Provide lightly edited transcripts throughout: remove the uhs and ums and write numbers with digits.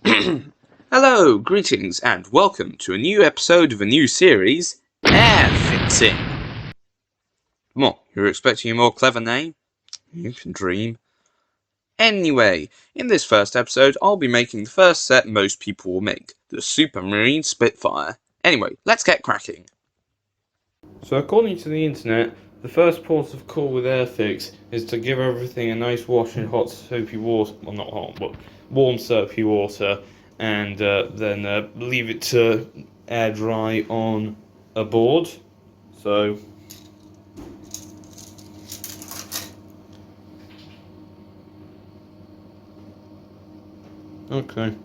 Hello, greetings, and welcome to a new episode of a new series, Airfixing. Come on, you're expecting a more clever name? You can dream. Anyway, in this first episode, I'll be making the first set most people will make, the Supermarine Spitfire. Anyway, let's get cracking. So according to the internet, the first port of call with Airfix is to give everything a nice wash in hot soapy water, well not hot, but warm soapy water, and then leave it to air dry on a board. So okay.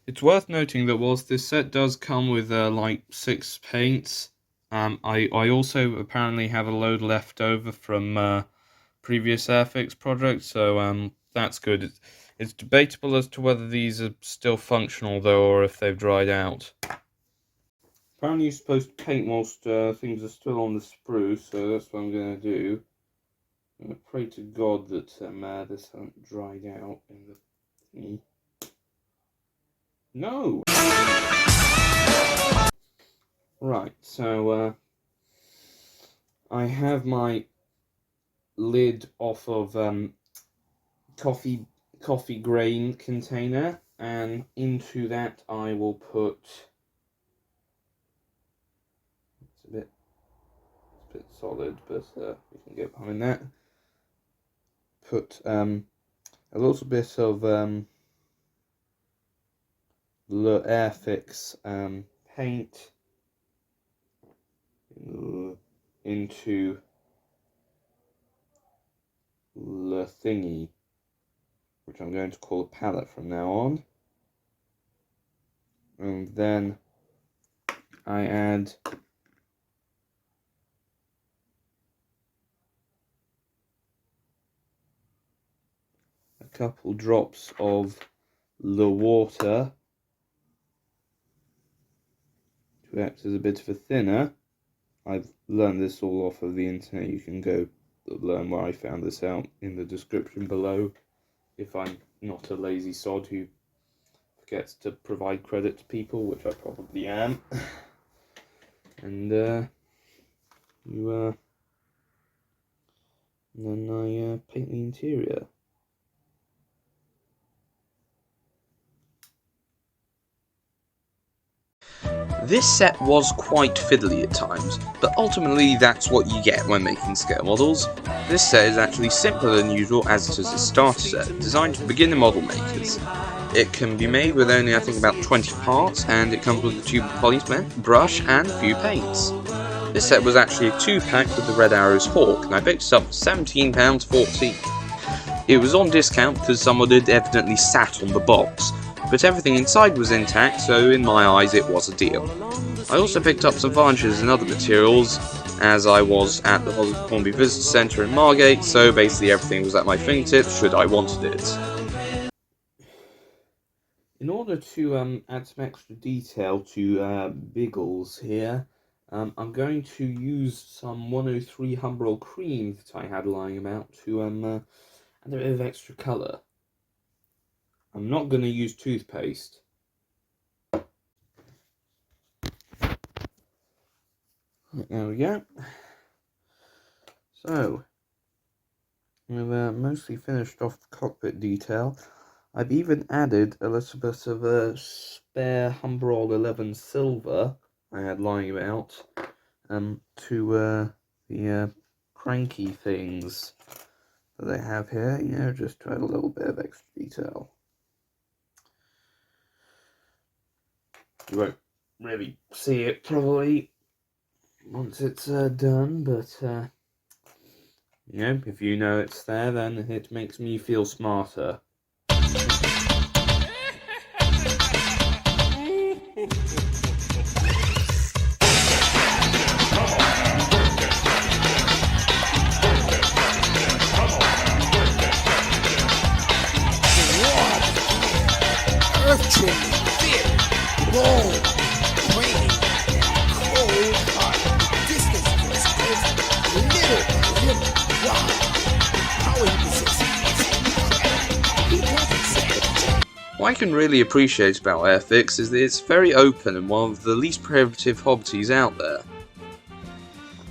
It's worth noting that whilst this set does come with like 6 paints, I also apparently have a load left over from previous Airfix projects, so that's good. It's debatable as to whether these are still functional though, or if they've dried out. Apparently you're supposed to paint whilst things are still on the sprue, so that's what I'm going to do. I'm going to pray to God that this hasn't dried out in the thingy. No! Right, so I have my lid off of coffee grain container, and into that I will put, it's a bit solid, but we can get behind that. Put a little bit of the Airfix paint into the thingy, which I'm going to call a palette from now on, and then I add a couple drops of the water to act as a bit of a thinner. I've learned this all off of the internet. You can go learn where I found this out in the description below, if I'm not a lazy sod who forgets to provide credit to people, which I probably am. And then I paint the interior. This set was quite fiddly at times, but ultimately that's what you get when making scale models. This set is actually simpler than usual, as it is a starter set, designed for beginner model makers. It can be made with only I think about 20 parts, and it comes with a tube of polymer, brush, and a few paints. This set was actually a 2-pack with the Red Arrows Hawk, and I picked it up for £17.14. It was on discount because someone had evidently sat on the box, but everything inside was intact, so in my eyes it was a deal. I also picked up some varnishes and other materials, as I was at the Hornby Visitor Centre in Margate, so basically everything was at my fingertips should I wanted it. In order to add some extra detail to Biggles here, I'm going to use some 103 Humbrol cream that I had lying about to add a bit of extra colour. I'm not going to use toothpaste. There we go. So, we've mostly finished off the cockpit detail. I've even added a little bit of a spare Humbrol 11 silver I had lying about to the cranky things that they have here, you know, just to add a little bit of extra detail. You won't really see it probably once it's done, but you know, if you know it's there, then it makes me feel smarter. Earth-changing, fear, bold, rain, cold heart, distance was close, little by little, wow, how he possesses, it's incredible. What I can really appreciate about Airfix is that it's very open and one of the least prohibitive hobbies out there.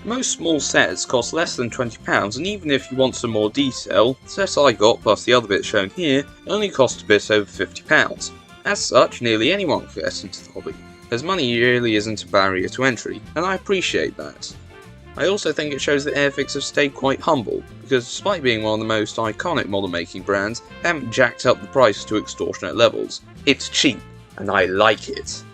Most small sets cost less than £20, and even if you want some more detail, the set I got plus the other bits shown here only cost a bit over £50. As such, nearly anyone can get into the hobby, as money really isn't a barrier to entry, and I appreciate that. I also think it shows that Airfix have stayed quite humble, because despite being one of the most iconic model making brands, they haven't jacked up the price to extortionate levels. It's cheap, and I like it.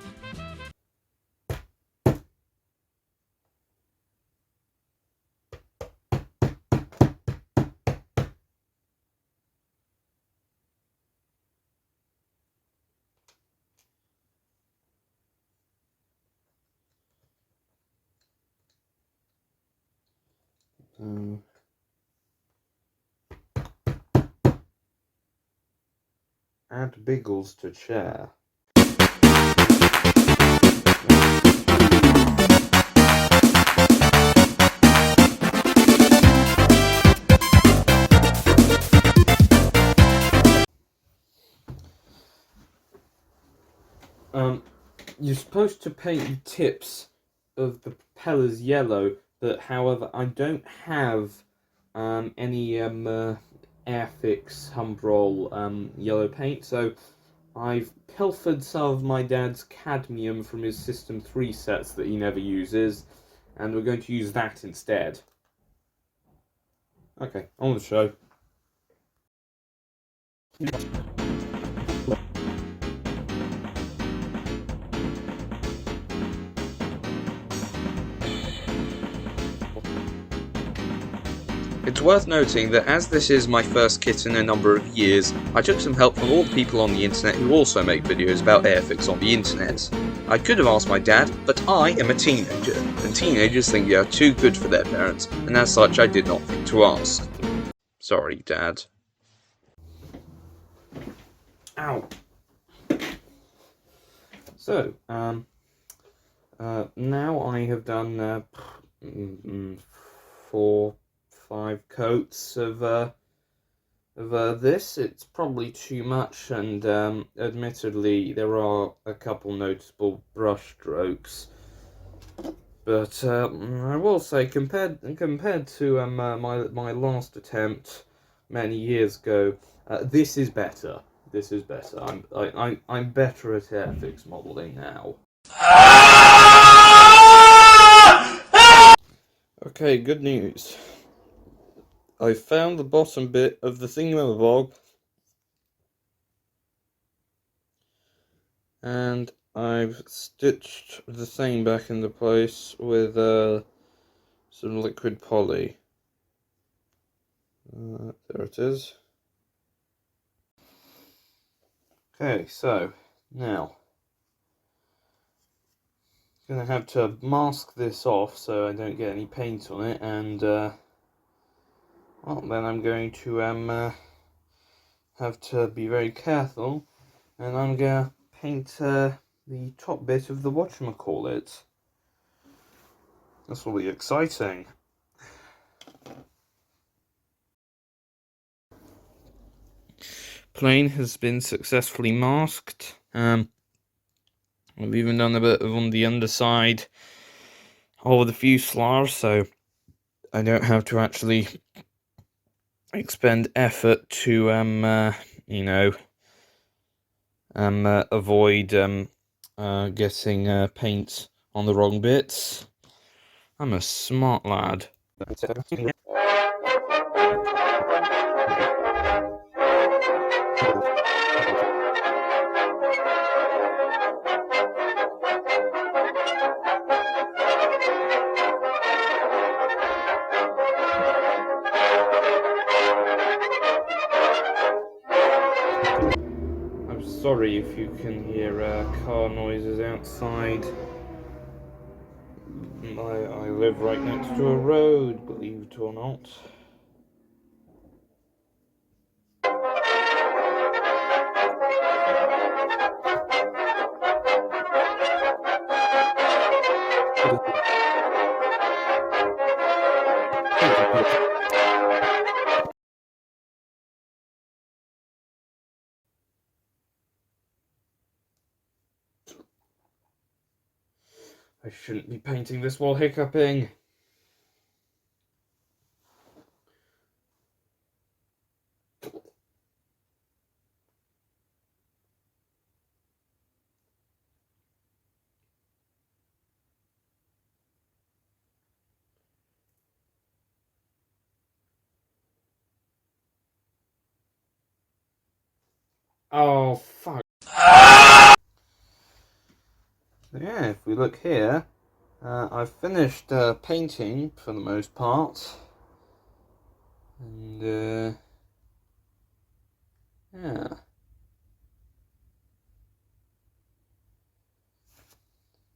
Add Biggles to chair. You're supposed to paint the tips of the propellers yellow, but however I don't have any Airfix Humbrol yellow paint, so I've pilfered some of my dad's cadmium from his System 3 sets that he never uses, and we're going to use that instead. Okay, on with the show. It's worth noting that as this is my first kit in a number of years, I took some help from all the people on the internet who also make videos about Airfix on the internet. I could have asked my dad, but I am a teenager, and teenagers think they are too good for their parents, and as such I did not think to ask. Sorry, Dad. Ow! So, now I have done 4-5 coats of this. It's probably too much, and admittedly there are a couple noticeable brush strokes. But I will say, compared to my last attempt many years ago, this is better. This is better. I'm better at Airfix modelling now. Okay, good news. I found the bottom bit of the thingamabog, and I've stitched the thing back into place with some liquid poly. There it is. Okay, so now I'm gonna have to mask this off so I don't get any paint on it, and well, then I'm going to have to be very careful, and I'm gonna paint the top bit of the whatchamacallit. This will be exciting. Plane has been successfully masked. I've even done a bit on the underside of the fuselage, so I don't have to actually expend effort to avoid getting paint on the wrong bits. I'm a smart lad. I'm sorry if you can hear car noises outside. I live right next to a road, believe it or not. I shouldn't be painting this while hiccuping. Oh, fuck. Yeah, if we look here, I've finished painting for the most part. And, yeah.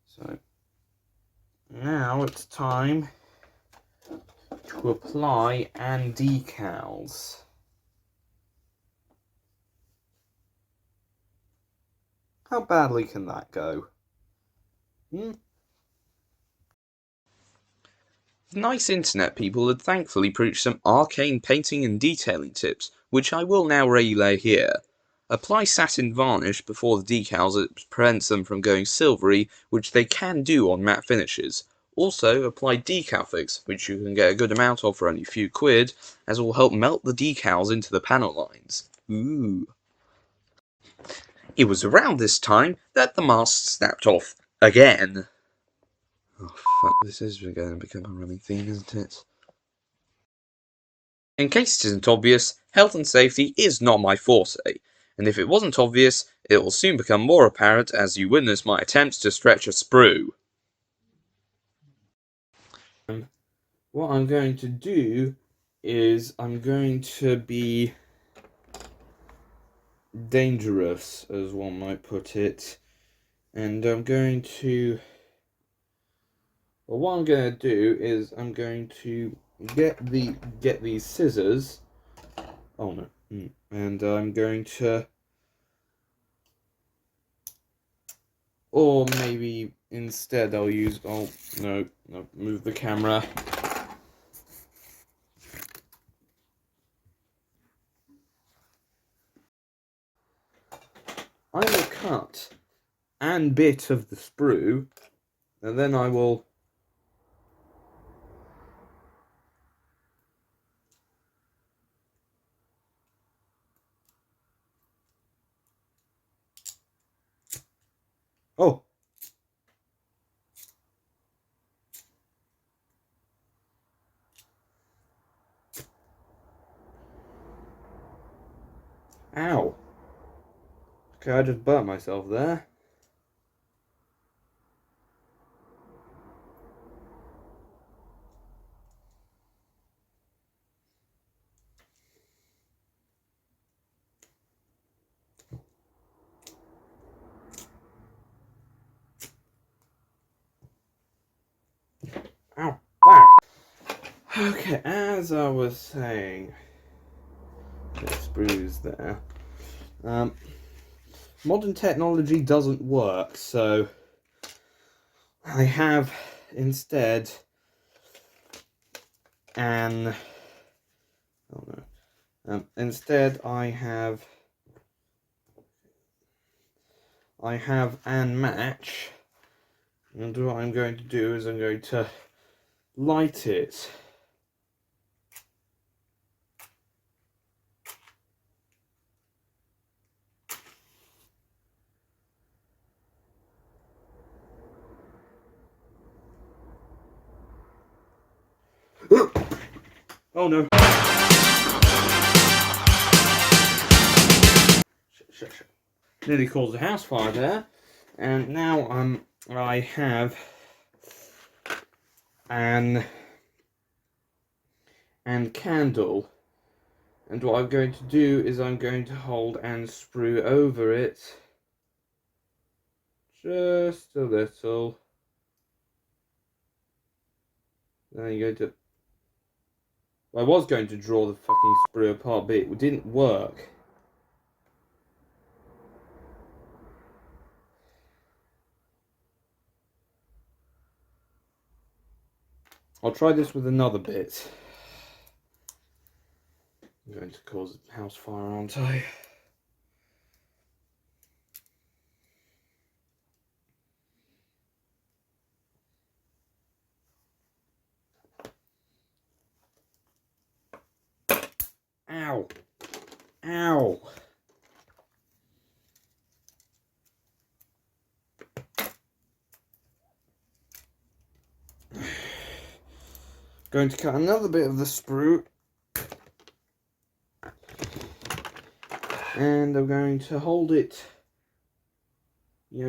So, now it's time to apply and decals. How badly can that go? Nice internet people had thankfully produced some arcane painting and detailing tips, which I will now relay here. Apply satin varnish before the decals, it prevents them from going silvery, which they can do on matte finishes. Also, apply decal fix, which you can get a good amount of for only a few quid, as it will help melt the decals into the panel lines. Ooh. It was around this time that the mask snapped off again. Oh fuck, this is going to become a running theme, isn't it? In case it isn't obvious, health and safety is not my forte, and if it wasn't obvious, it will soon become more apparent as you witness my attempts to stretch a sprue. What I'm going to do is I'm going to be dangerous, as one might put it, and I'm going to... Well, what I'm going to do is I'm going to get these scissors. Oh no. And I'm going to... Or maybe instead I'll use... Oh, no, move the camera. I will cut and bit of the sprue, and then I will... Oh! Ow! Okay, I just burnt myself there. Ow! Fuck! Okay, as I was saying... This sprue's there. Modern technology doesn't work, so... I have instead an... Oh no. Instead I have an match, and what I'm going to do is I'm going to light it. Oh no. Shit. Nearly caused a house fire there. And now I have an candle. And what I'm going to do is I'm going to hold and sprue over it. Just a little. Then you go to... I was going to draw the fucking sprue apart, but it didn't work. I'll try this with another bit. I'm going to cause a house fire, aren't I? Ow. Ow. Going to cut another bit of the sprue. And I'm going to hold it,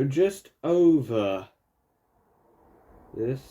just over this.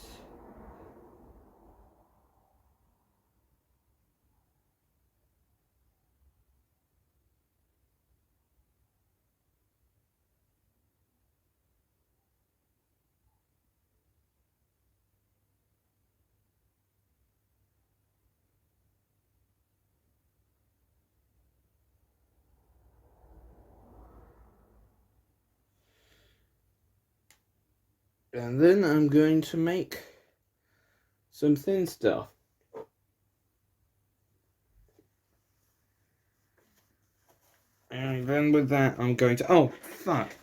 And then I'm going to make some thin stuff. And then with that, I'm going to... Oh, fuck.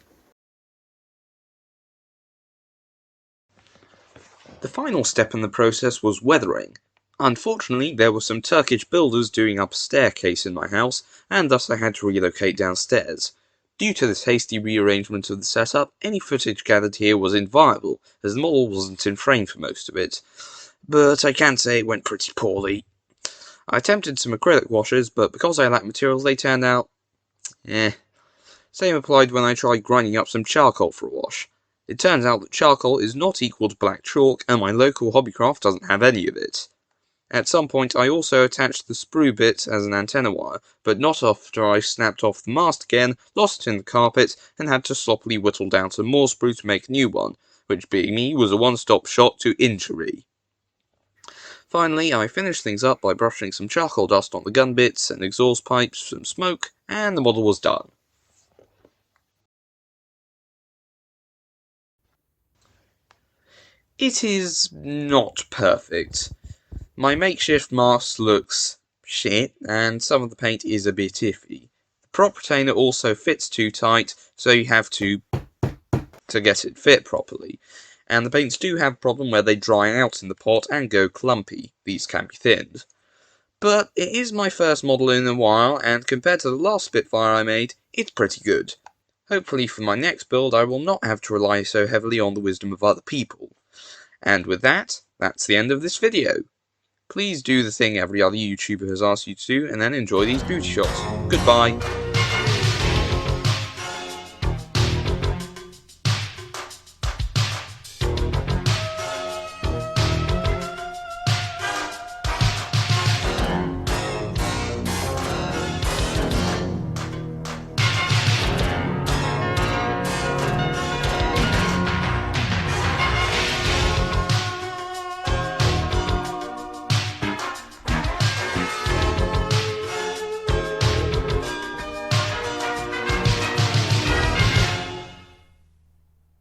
The final step in the process was weathering. Unfortunately, there were some Turkish builders doing up a staircase in my house, and thus I had to relocate downstairs. Due to this hasty rearrangement of the setup, any footage gathered here was inviable, as the model wasn't in frame for most of it. But I can say it went pretty poorly. I attempted some acrylic washes, but because I lacked materials, they turned out... Same applied when I tried grinding up some charcoal for a wash. It turns out that charcoal is not equal to black chalk, and my local hobbycraft doesn't have any of it. At some point I also attached the sprue bit as an antenna wire, but not after I snapped off the mast again, lost it in the carpet, and had to sloppily whittle down some more sprue to make a new one, which being me was a one-stop shot to injury. Finally, I finished things up by brushing some charcoal dust on the gun bits and exhaust pipes, some smoke, and the model was done. It is not perfect. My makeshift mast looks shit, and some of the paint is a bit iffy. The prop retainer also fits too tight, so you have to get it fit properly. And the paints do have a problem where they dry out in the pot and go clumpy. These can be thinned. But it is my first model in a while, and compared to the last Spitfire I made, it's pretty good. Hopefully for my next build I will not have to rely so heavily on the wisdom of other people. And with that, that's the end of this video. Please do the thing every other YouTuber has asked you to do, and then enjoy these beauty shots. Goodbye.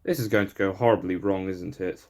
This is going to go horribly wrong, isn't it?